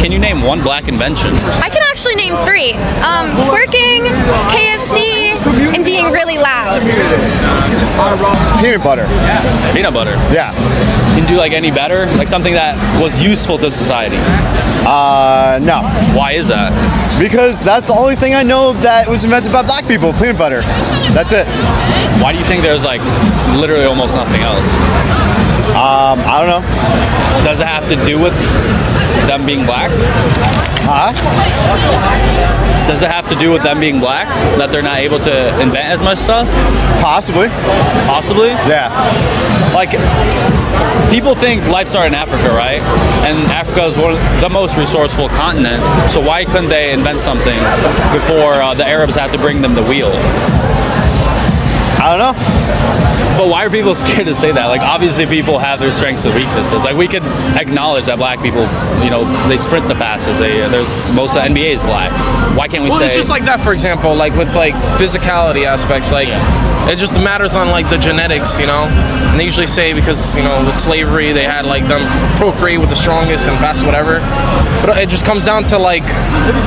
Can you name one black invention? I can actually name 3. Twerking, KFC, and being really loud. Peanut butter. Peanut butter. Yeah. Can you do like any better? Like something that was useful to society? No. Why is that? Because that's the only thing I know that was invented by black people, peanut butter. That's it. Why do you think there's like literally almost nothing else? I don't know. Does it have to do with them being black? Huh? Does it have to do with them being black? That they're not able to invent as much stuff? Possibly. Possibly? Yeah. Like, people think life started in Africa, right? And Africa is one of the most resourceful continent. So why couldn't they invent something before the Arabs had to bring them the wheel? I don't know. But why are people scared to say that? Like, obviously people have their strengths and weaknesses. Like, we could acknowledge that black people, you know, they sprint the fastest. There's most of the NBA is black. Why can't we say? Well, it's just like that, for example, like with like physicality aspects, like it just matters on like the genetics, you know? And they usually say because, you know, with slavery, they had like them procreate with the strongest and fast whatever. But it just comes down to like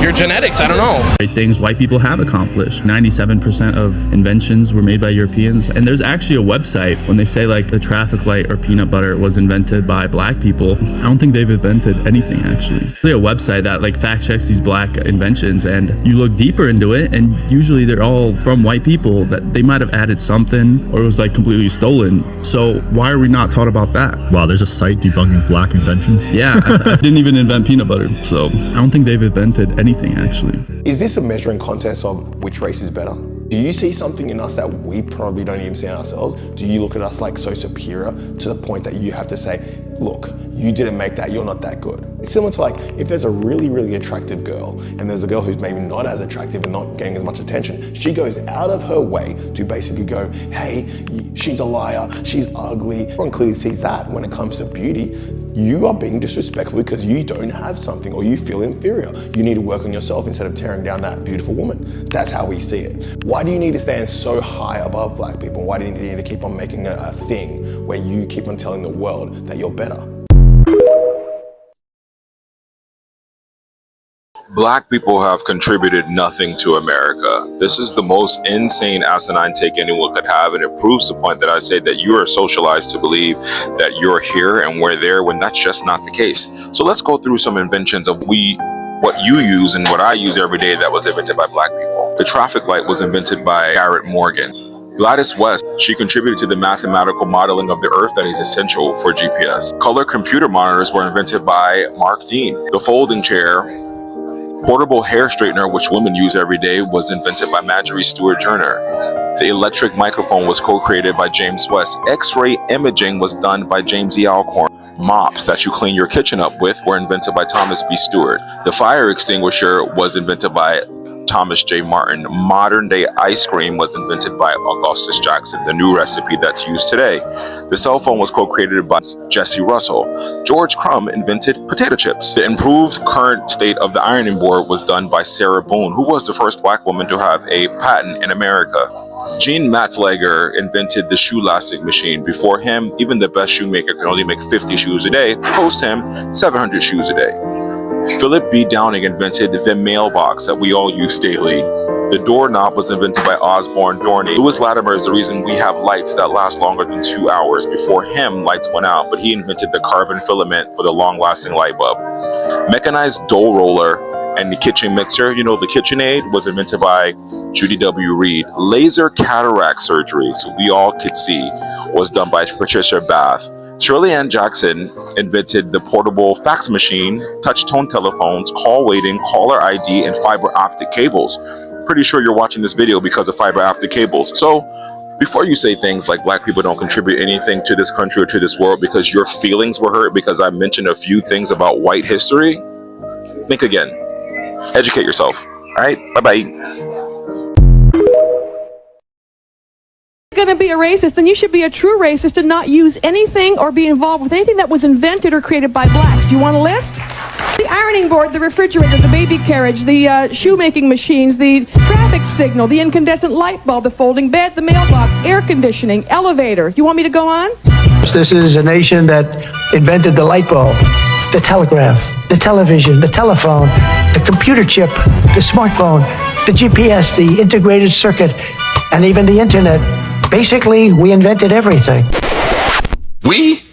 your genetics. I don't know. Things white people have accomplished. 97% of inventions were made by Europeans. And there's actually a website when they say like the traffic light or peanut butter was invented by black people. I don't think they've invented anything actually. There's a website that like fact checks these black inventions, and you look deeper into it and usually they're all from white people that they might have added something or it was like completely stolen. So why are we not taught about that? Wow, there's a site debunking black inventions? Yeah, I didn't even invent peanut butter. So I don't think they've invented anything actually. Is this a measuring contest of which race is better? Do you see something in us that we probably don't even see in ourselves? Do you look at us like so superior to the point that you have to say, look, you didn't make that, you're not that good? It's similar to like, if there's a really, really attractive girl and there's a girl who's maybe not as attractive and not getting as much attention, she goes out of her way to basically go, hey, she's a liar, she's ugly. Everyone clearly sees that. When it comes to beauty, you are being disrespectful because you don't have something or you feel inferior. You need to work on yourself instead of tearing down that beautiful woman. That's how we see it. Why do you need to stand so high above black people? Why do you need to keep on making it a thing where you keep on telling the world that you're better? Black people have contributed nothing to America. This is the most insane asinine take anyone could have, and it proves the point that I say that you are socialized to believe that you're here and we're there when that's just not the case. So let's go through some inventions of what you use and what I use every day that was invented by black people. The traffic light was invented by Garrett Morgan. Gladys West, she contributed to the mathematical modeling of the earth that is essential for GPS. Color computer monitors were invented by Mark Dean. The folding chair, portable hair straightener, which women use every day, was invented by Marjorie Stewart Turner. The electric microphone was co-created by James West. X-ray imaging was done by James E. Alcorn. Mops that you clean your kitchen up with were invented by Thomas B. Stewart. The fire extinguisher was invented by Thomas J. Martin. Modern day ice cream was invented by Augustus Jackson, the new recipe that's used today. The cell phone was co-created by Jesse Russell. George Crumb invented potato chips. The improved current state of the ironing board was done by Sarah Boone, who was the first black woman to have a patent in America. Gene Matzlager invented the shoe lasting machine. Before him, even the best shoemaker could only make 50 shoes a day. Post him, 700 shoes a day. Philip B. Downing invented the mailbox that we all use daily. The doorknob was invented by Osborne Dorney. Lewis Latimer is the reason we have lights that last longer than 2 hours. Before him, lights went out, but he invented the carbon filament for the long-lasting light bulb. Mechanized dough roller and the kitchen mixer, you know, the KitchenAid, was invented by Judy W. Reed. Laser cataract surgery, so we all could see, was done by Patricia Bath. Shirley Ann Jackson invented the portable fax machine, touch-tone telephones, call waiting, caller ID, and fiber optic cables. Pretty sure you're watching this video because of fiber optic cables. So before you say things like black people don't contribute anything to this country or to this world because your feelings were hurt because I mentioned a few things about white history, think again. Educate yourself. All right, bye-bye. Going to be a racist, then you should be a true racist and not use anything or be involved with anything that was invented or created by blacks. Do you want a list? The ironing board, the refrigerator, the baby carriage, the shoemaking machines, the traffic signal, the incandescent light bulb, the folding bed, the mailbox, air conditioning, elevator. You want me to go on? This is a nation that invented the light bulb. the telegraph, the television, the telephone, the computer chip, the smartphone, the GPS, the integrated circuit, and even the internet. Basically, we invented everything. We?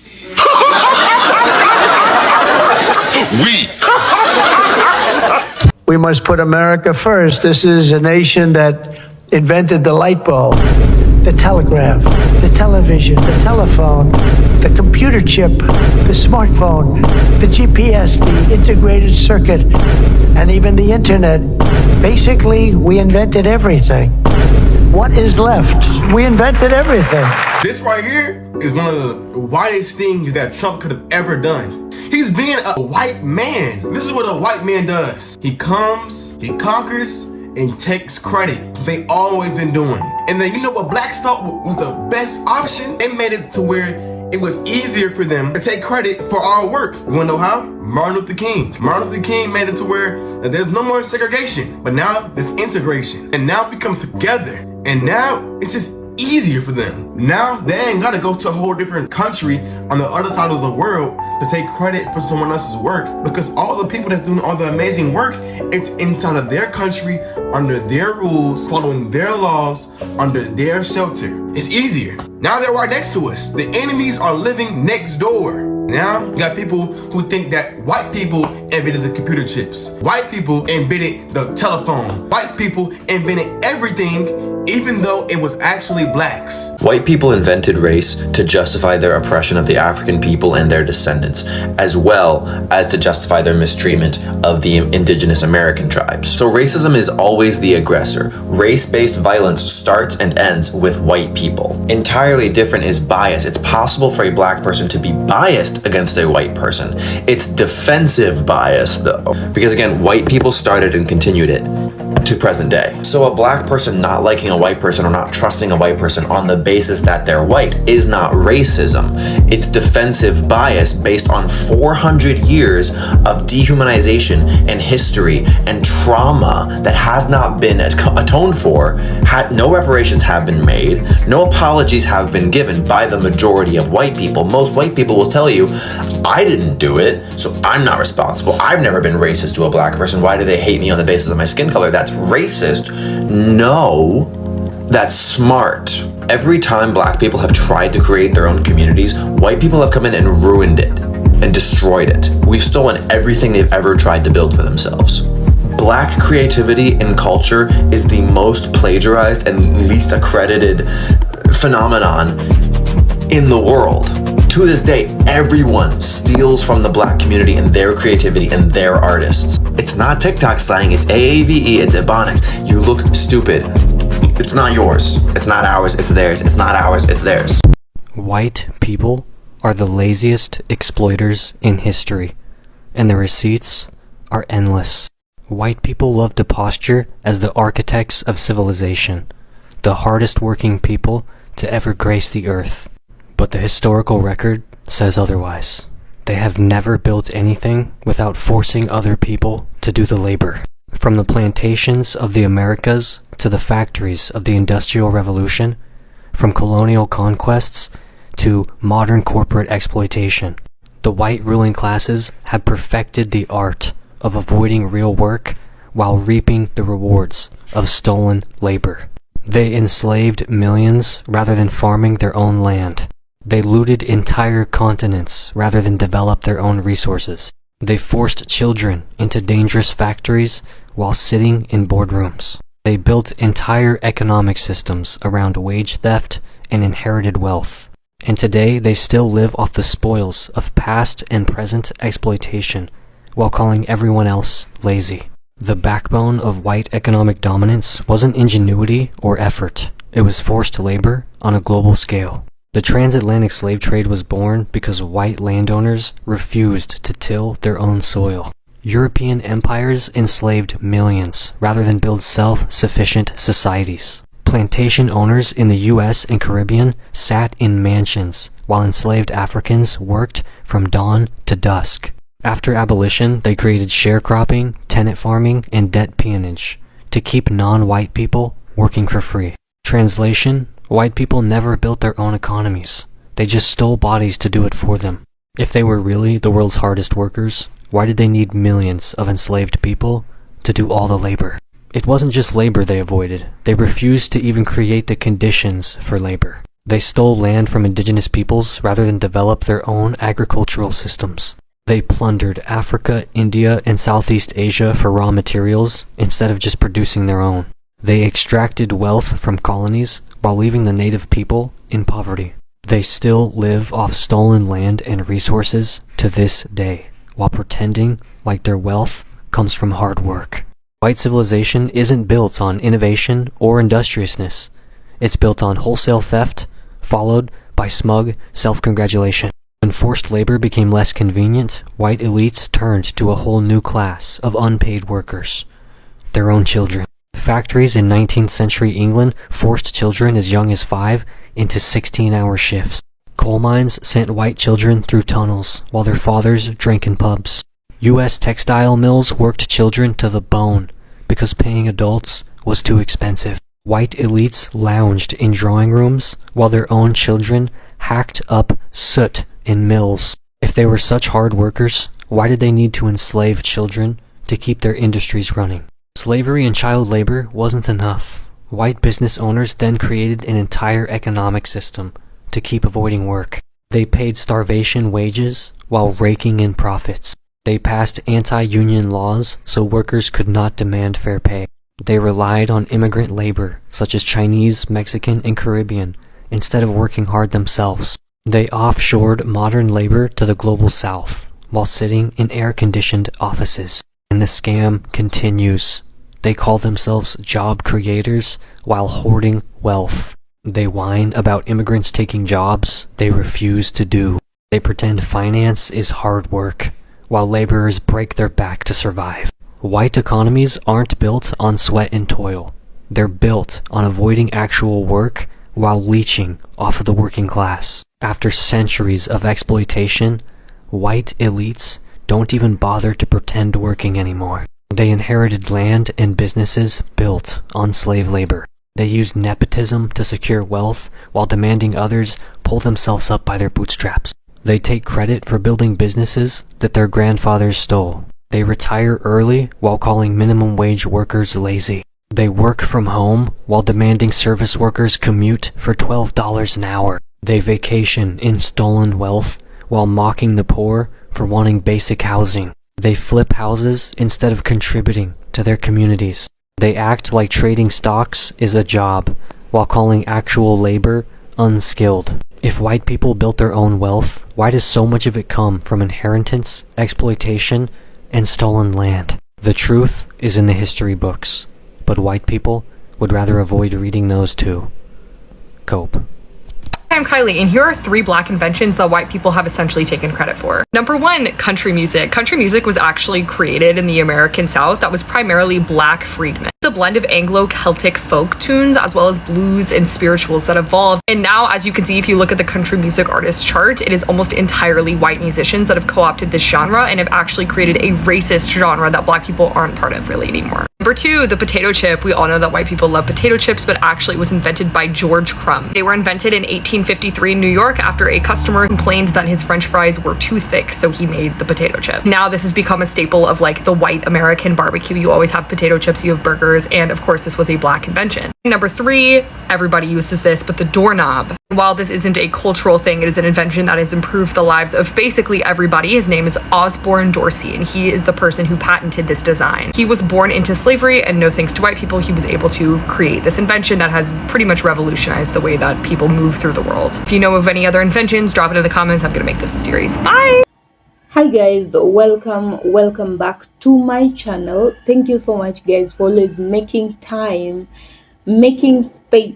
We. We must put America first. This is a nation that invented the light bulb, the telegraph, the television, the telephone, the computer chip, the smartphone, the GPS, the integrated circuit, and even the internet. Basically, we invented everything. What is left? We invented everything. This right here is one of the widest things that Trump could have ever done. He's being a white man. This is what a white man does. He comes, he conquers, and takes credit. What they always been doing. And then you know what blacks thought was the best option? They made it to where it was easier for them to take credit for our work. You wanna know how? Martin Luther King. Martin Luther King made it to where there's no more segregation, but now there's integration. And now we come together. And now it's just easier for them. Now they ain't gotta go to a whole different country on the other side of the world to take credit for someone else's work, because all the people that's doing all the amazing work, it's inside of their country, under their rules, following their laws, under their shelter. It's easier. Now they're right next to us. The enemies are living next door. Now you got people who think that white people invented the computer chips. White people invented the telephone. White people invented everything, even though it was actually blacks. White people invented race to justify their oppression of the African people and their descendants, as well as to justify their mistreatment of the indigenous American tribes. So racism is always the aggressor. Race-based violence starts and ends with white people. Entirely different is bias. It's possible for a black person to be biased against a white person. It's defensive bias though, because again, white people started and continued it to present day. So a black person not liking a white person or not trusting a white person on the basis that they're white is not racism. It's defensive bias based on 400 years of dehumanization and history and trauma that has not been atoned for. No reparations have been made. No apologies have been given by the majority of white people. Most white people will tell you, I didn't do it, so I'm not responsible. I've never been racist to a black person. Why do they hate me on the basis of my skin color? That's racist. No, that's smart. Every time black people have tried to create their own communities, white people have come in and ruined it and destroyed it. We've stolen everything they've ever tried to build for themselves. Black creativity and culture is the most plagiarized and least accredited phenomenon in the world. To this day, everyone steals from the black community and their creativity and their artists. It's not TikTok slang, it's AAVE, it's Ebonics. You look stupid. It's not yours. It's not ours, it's theirs. It's not ours, it's theirs. White people are the laziest exploiters in history, and the receipts are endless. White people love to posture as the architects of civilization, the hardest working people to ever grace the earth. But the historical record says otherwise. They have never built anything without forcing other people to do the labor. From the plantations of the Americas to the factories of the Industrial Revolution, from colonial conquests to modern corporate exploitation, the white ruling classes had perfected the art of avoiding real work while reaping the rewards of stolen labor. They enslaved millions rather than farming their own land. They looted entire continents rather than develop their own resources. They forced children into dangerous factories while sitting in boardrooms. They built entire economic systems around wage theft and inherited wealth. And today they still live off the spoils of past and present exploitation while calling everyone else lazy. The backbone of white economic dominance wasn't ingenuity or effort. It was forced labor on a global scale. The transatlantic slave trade was born because white landowners refused to till their own soil. European empires enslaved millions rather than build self-sufficient societies. Plantation owners in the US and Caribbean sat in mansions while enslaved Africans worked from dawn to dusk. After abolition, they created sharecropping, tenant farming, and debt peonage to keep non-white people working for free. Translation: white people never built their own economies. They just stole bodies to do it for them. If they were really the world's hardest workers, why did they need millions of enslaved people to do all the labor? It wasn't just labor they avoided. They refused to even create the conditions for labor. They stole land from indigenous peoples rather than develop their own agricultural systems. They plundered Africa, India, and Southeast Asia for raw materials instead of just producing their own. They extracted wealth from colonies while leaving the native people in poverty. They still live off stolen land and resources to this day, while pretending like their wealth comes from hard work. White civilization isn't built on innovation or industriousness. It's built on wholesale theft, followed by smug self-congratulation. When forced labor became less convenient, white elites turned to a whole new class of unpaid workers, their own children. Factories in 19th century England forced children as young as 5 into 16-hour shifts. Coal mines sent white children through tunnels while their fathers drank in pubs. U.S. textile mills worked children to the bone because paying adults was too expensive. White elites lounged in drawing rooms while their own children hacked up soot in mills. If they were such hard workers, why did they need to enslave children to keep their industries running? Slavery and child labor wasn't enough. White business owners then created an entire economic system to keep avoiding work. They paid starvation wages while raking in profits. They passed anti-union laws so workers could not demand fair pay. They relied on immigrant labor, such as Chinese, Mexican, and Caribbean, instead of working hard themselves. They offshored modern labor to the global south, while sitting in air-conditioned offices. And the scam continues. They call themselves job creators while hoarding wealth. They whine about immigrants taking jobs they refuse to do. They pretend finance is hard work, while laborers break their back to survive. White economies aren't built on sweat and toil. They're built on avoiding actual work while leeching off of the working class. After centuries of exploitation, white elites don't even bother to pretend working anymore. They inherited land and businesses built on slave labor. They used nepotism to secure wealth while demanding others pull themselves up by their bootstraps. They take credit for building businesses that their grandfathers stole. They retire early while calling minimum wage workers lazy. They work from home while demanding service workers commute for $12 an hour. They vacation in stolen wealth while mocking the poor for wanting basic housing. They flip houses instead of contributing to their communities. They act like trading stocks is a job while calling actual labor unskilled. If white people built their own wealth, why does so much of it come from inheritance, exploitation, and stolen land? The truth is in the history books, but white people would rather avoid reading those too. Cope. I'm Kylie, and here are 3 black inventions that white people have essentially taken credit for. Number 1, country music. Country music was actually created in the American South that was primarily black freedmen. It's a blend of Anglo-Celtic folk tunes as well as blues and spirituals that evolved. And now, as you can see, if you look at the country music artist chart, it is almost entirely white musicians that have co-opted this genre and have actually created a racist genre that black people aren't part of really anymore. Number 2, the potato chip. We all know that white people love potato chips, but actually it was invented by George Crumb. They were invented in 1853 in New York after a customer complained that his french fries were too thick, so he made the potato chip. Now this has become a staple of like the white American barbecue. You always have potato chips, you have burgers, and of course this was a black invention. Number 3, everybody uses this, but the doorknob. While this isn't a cultural thing, it is an invention that has improved the lives of basically everybody. His name is Osborne Dorsey, and he is the person who patented this design. He was born into slavery, and no thanks to white people, he was able to create this invention that has pretty much revolutionized the way that people move through the world. If you know of any other inventions, drop it in the comments. I'm gonna make this a series. Bye! Hi guys, welcome back to my channel. Thank you so much guys for always making time, making space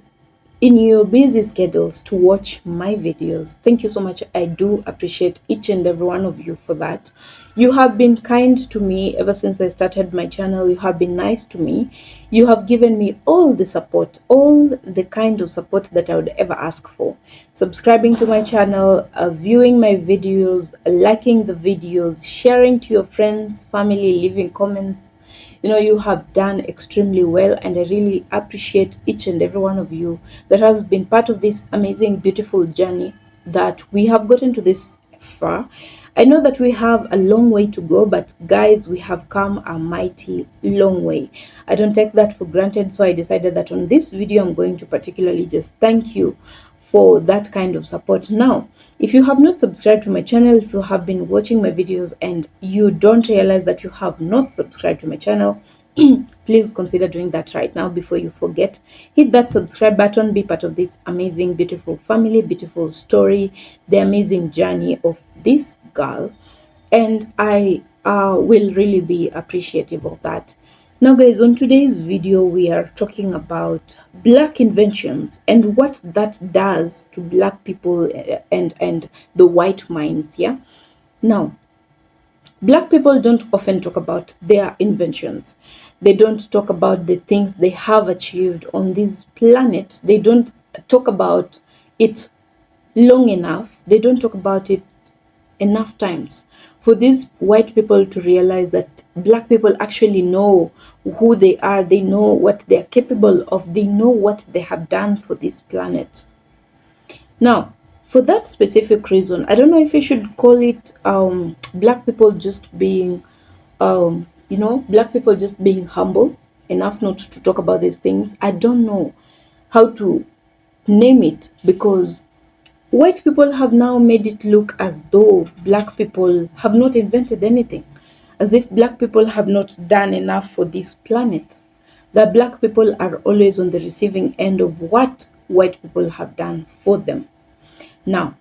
in your busy schedules to watch my videos. Thank you so much. I do appreciate each and every one of you for that. You have been kind to me ever since I started my channel. You have been nice to me. You have given me all the support, all the kind of support that I would ever ask for. Subscribing to my channel, viewing my videos, liking the videos, sharing to your friends, family, leaving comments. You know, you have done extremely well, and I really appreciate each and every one of you that has been part of this amazing, beautiful journey that we have gotten to this far. I know that we have a long way to go, but guys, we have come a mighty long way. I don't take that for granted, so I decided that on this video I'm going to particularly just thank you for that kind of support. Now, if you have not subscribed to my channel, if you have been watching my videos and you don't realize that you have not subscribed to my channel, please consider doing that right now before you forget. Hit that subscribe button, be part of this amazing, beautiful family, beautiful story, the amazing journey of this girl, and I will really be appreciative of that. Now guys, on today's video we are talking about black inventions and what that does to black people and the white mind. Yeah, now black people don't often talk about their inventions. They don't talk about the things they have achieved on this planet. They don't talk about it long enough. They don't talk about it enough times for these white people to realize that black people actually know who they are. They know what they are capable of. They know what they have done for this planet. Now, for that specific reason, I don't know if you should call it black people just being black people just being humble enough not to talk about these things. I don't know how to name it, because white people have now made it look as though black people have not invented anything, as if black people have not done enough for this planet, that black people are always on the receiving end of what white people have done for them. Now,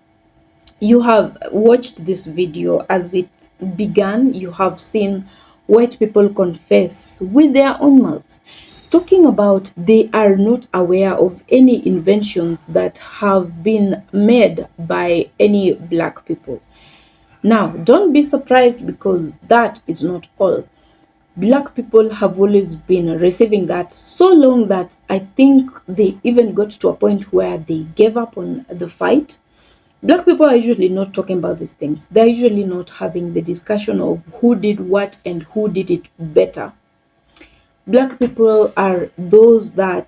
you have watched this video as it began. You have seen white people confess with their own mouths, talking about they are not aware of any inventions that have been made by any black people. Now, don't be surprised, because that is not all. Black people have always been receiving that so long that I think they even got to a point where they gave up on the fight. Black people are usually not talking about these things. They're usually not having the discussion of who did what and who did it better. Black people are those that,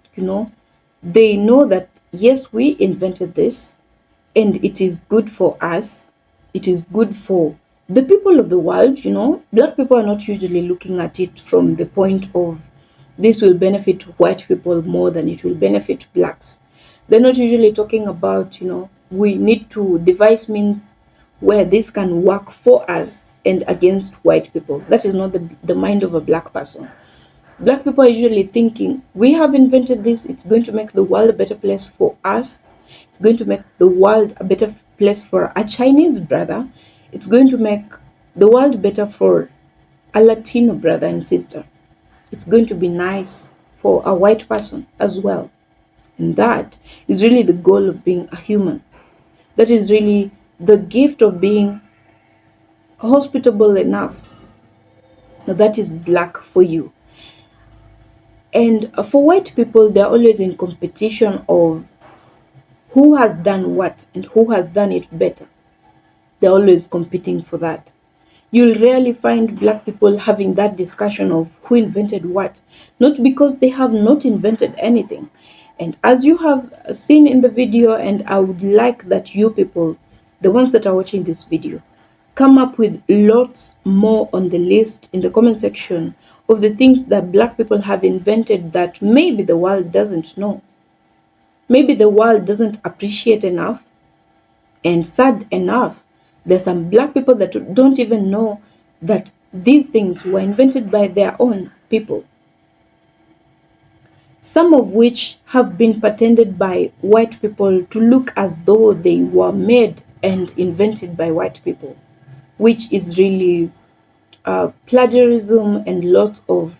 they know that, yes, we invented this and it is good for us. It is good for the people of the world. Black people are not usually looking at it from the point of this will benefit white people more than it will benefit blacks. They're not usually talking about, we need to devise means where this can work for us and against white people. That is not the mind of a black person. Black people are usually thinking, we have invented this, it's going to make the world a better place for us. It's going to make the world a better place for a Chinese brother. It's going to make the world better for a Latino brother and sister. It's going to be nice for a white person as well. And that is really the goal of being a human. That is really the gift of being hospitable enough. Now that is black for you. And for white people, they're always in competition of who has done what and who has done it better. They're always competing for that. You'll rarely find black people having that discussion of who invented what, not because they have not invented anything. And as you have seen in the video, and I would like that you people, the ones that are watching this video, come up with lots more on the list in the comment section of the things that black people have invented that maybe the world doesn't know. Maybe the world doesn't appreciate enough. And sad enough, there's some black people that don't even know that these things were invented by their own people. Some of which have been patented by white people to look as though they were made and invented by white people, which is really plagiarism and lots of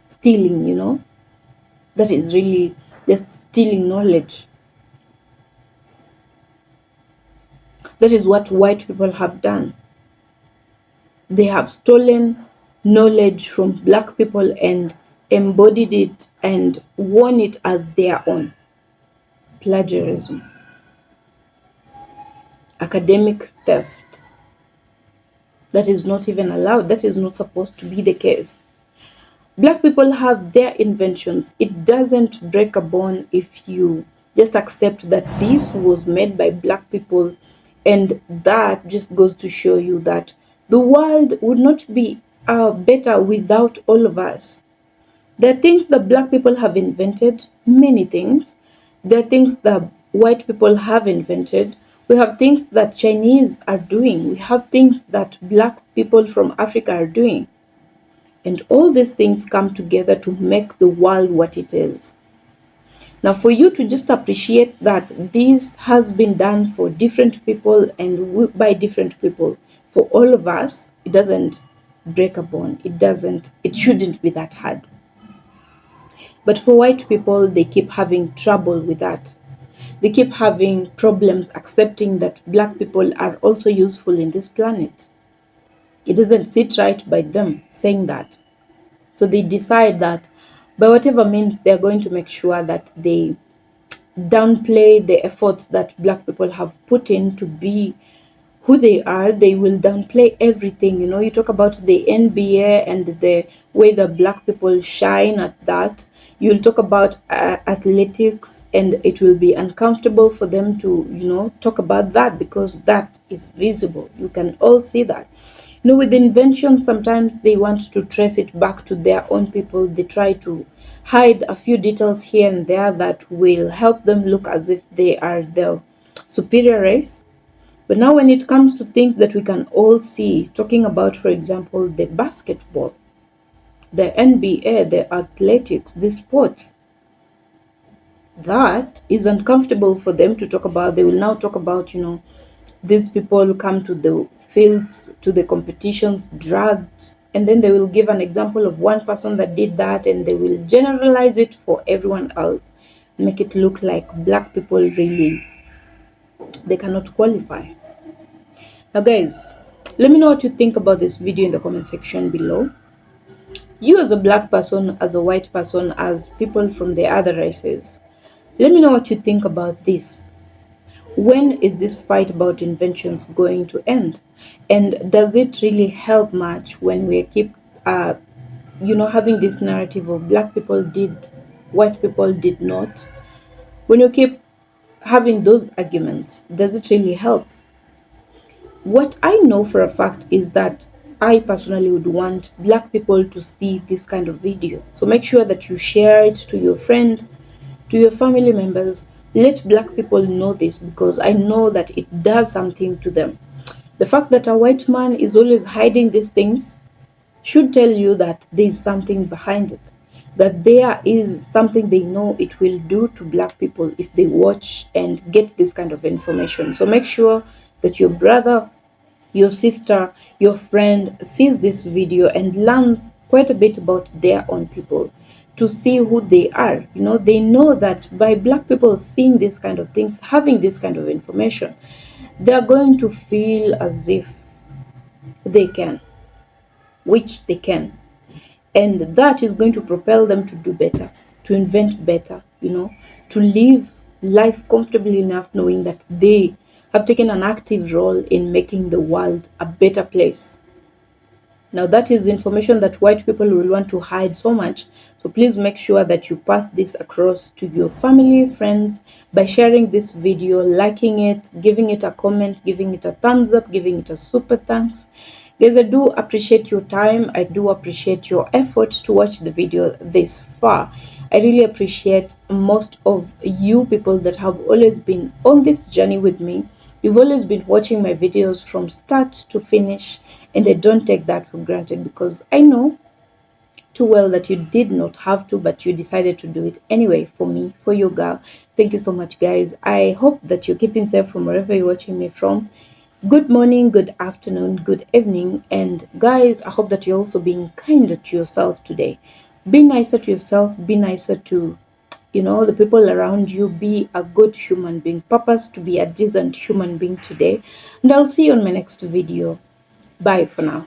stealing, that is really just stealing knowledge. That is what white people have done. They have stolen knowledge from black people and embodied it and worn it as their own. Plagiarism. Academic theft. That is not even allowed. That is not supposed to be the case. Black people have their inventions. It doesn't break a bone if you just accept that this was made by black people And that just goes to show you that the world would not be better without all of us. There are things that black people have invented, many things. There are things that white people have invented. We have things that Chinese are doing. We have things that black people from Africa are doing. And all these things come together to make the world what it is. Now, for you to just appreciate that this has been done for different people and by different people, for all of us, it doesn't break a bone. It shouldn't be that hard. But for white people, they keep having trouble with that. They keep having problems accepting that black people are also useful in this planet. It doesn't sit right by them saying that. So they decide that by whatever means, they're going to make sure that they downplay the efforts that black people have put in to be who they are. They will downplay everything. You know, you talk about the NBA and the way that black people shine at that. You'll talk about athletics, and it will be uncomfortable for them to, you know, talk about that because that is visible. You can all see that. You know, with inventions, sometimes they want to trace it back to their own people. They try to hide a few details here and there that will help them look as if they are the superior race. But now when it comes to things that we can all see, talking about, for example, the basketball, the NBA, the athletics, the sports, that is uncomfortable for them to talk about. They will now talk about, you know, these people come to the fields, to the competitions, drugged, and then they will give an example of one person that did that, and they will generalize it for everyone else, make it look like black people really, they cannot qualify. Now guys, let me know what you think about this video in the comment section below. You as a black person, as a white person, as people from the other races, let me know what you think about this. When is this fight about inventions going to end? And does it really help much when we keep, you know, having this narrative of black people did, white people did not? When you keep having those arguments, does it really help? What I know for a fact is that I personally would want black people to see this kind of video. So make sure that you share it to your friend, to your family members. Let black people know this, because I know that it does something to them. The fact that a white man is always hiding these things should tell you that there is something behind it, that there is something they know it will do to black people if they watch and get this kind of information. So make sure that your brother, your sister, your friend sees this video and learns quite a bit about their own people, to see who they are. You know, they know that by black people seeing this kind of things, having this kind of information, they're going to feel as if they can, which they can. And that is going to propel them to do better, to invent better, you know, to live life comfortably enough, knowing that they have taken an active role in making the world a better place. Now that is information that white people will want to hide so much. So please make sure that you pass this across to your family, friends, by sharing this video, liking it, giving it a comment, giving it a thumbs up, giving it a super thanks. Guys, I do appreciate your time. I do appreciate your efforts to watch the video this far. I really appreciate most of you people that have always been on this journey with me. You've always been watching my videos from start to finish, and I don't take that for granted, because I know too well that you did not have to, but you decided to do it anyway for me, for your girl. Thank you so much, guys. I hope that you're keeping safe from wherever you're watching me from. Good morning, good afternoon, good evening, and guys, I hope that you're also being kinder to yourself today. Be nicer to yourself, be nicer to, you know, the people around you. Be a good human being. Purpose to be a decent human being today. And I'll see you on my next video. Bye for now.